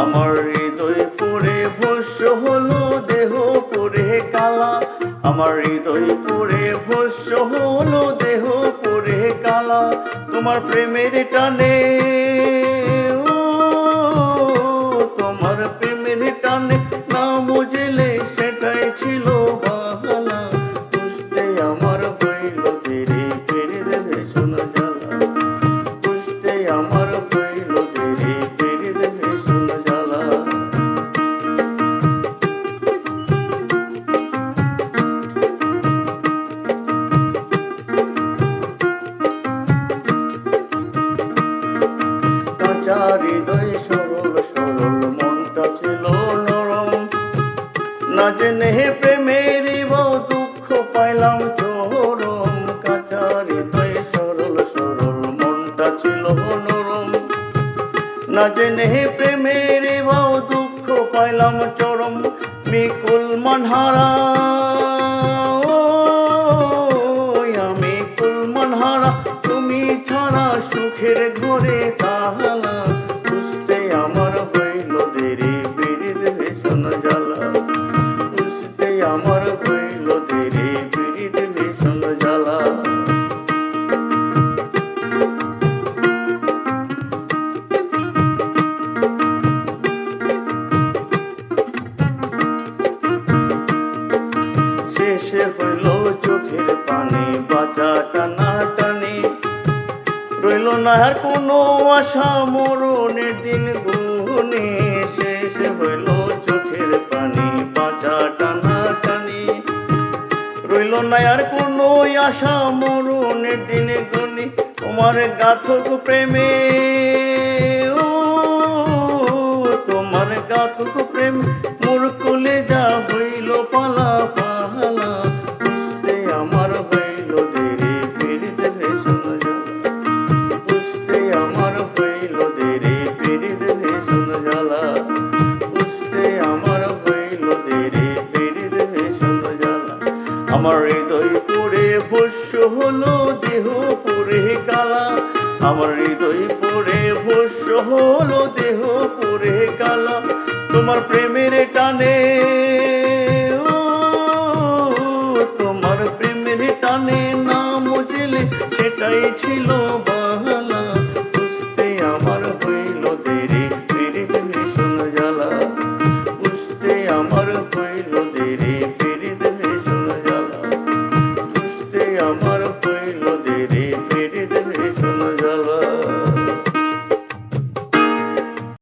আমার হৃদয় পুড়ে ভস্ম হলো, দেহ পুড়ে কালা। আমার হৃদয় পুড়ে ভস্ম হলো, দেহ পুড়ে কালা। তোমার প্রেমের টানে, তোমার প্রেমের টানে না বুঝলে সেটাই ছিল বাহানা। বুঝতে আমার হইল দেরি, ফিরে দেবে শোনা জ্বালা। বুঝতে আমার হইল দেরি, ফিরে দেবে শোনা জ্বালা। কাঁচা হৃদয় সরল সরল, মনটা ছিল নরম। না জেনে প্রেমের দুঃখ পাইলাম চরম। কাঁচা হৃদয় সরল সরল, মনটা ছিল নরম। না জেনে প্রেমের দুঃখ পাইলাম চরম। বিকুল মনহারা, আমি কুল মনহারা, তুমি ছাড়া সুখের ঘরে তাহালা। বুঝতে আমার হইল দেরি, ফিরে দেবে শোনা জ্বালা। বুঝতে আমার হইল দেরি, ফিরে দেবে শোনা জ্বালা। শেষে হইল চোখের পানি, বাঁচা টানা টানি। রইল না আর কোনো আশা, মরণের দিন গুনে। শেষে হইল চোখের পানি, বাঁচা টানা টানি। রইল না আর কোনো আশা, মরণের দিন গুনে। তোমার গাথক প্রেমে, তোমার গাথক প্রেম মোর কলেজা হইল পালা পালা। বুঝতে আমার হইল দেরি, ফিরে দেবে শোনা জ্বালা। বুঝতে আমার হইল দেরি, ফিরে দেবে শোনা জ্বালা। বুঝতে আমার হইল দেরি, ফিরে দেবে শোনা জ্বালা। আমার হৃদয় পুড়ে ভস্ম হলো, দেহ পুড়ে কালা। আমার হৃদয় পুড়ে ভস্ম হলো, দেহ পুড়ে কালা। তোমার প্রেমের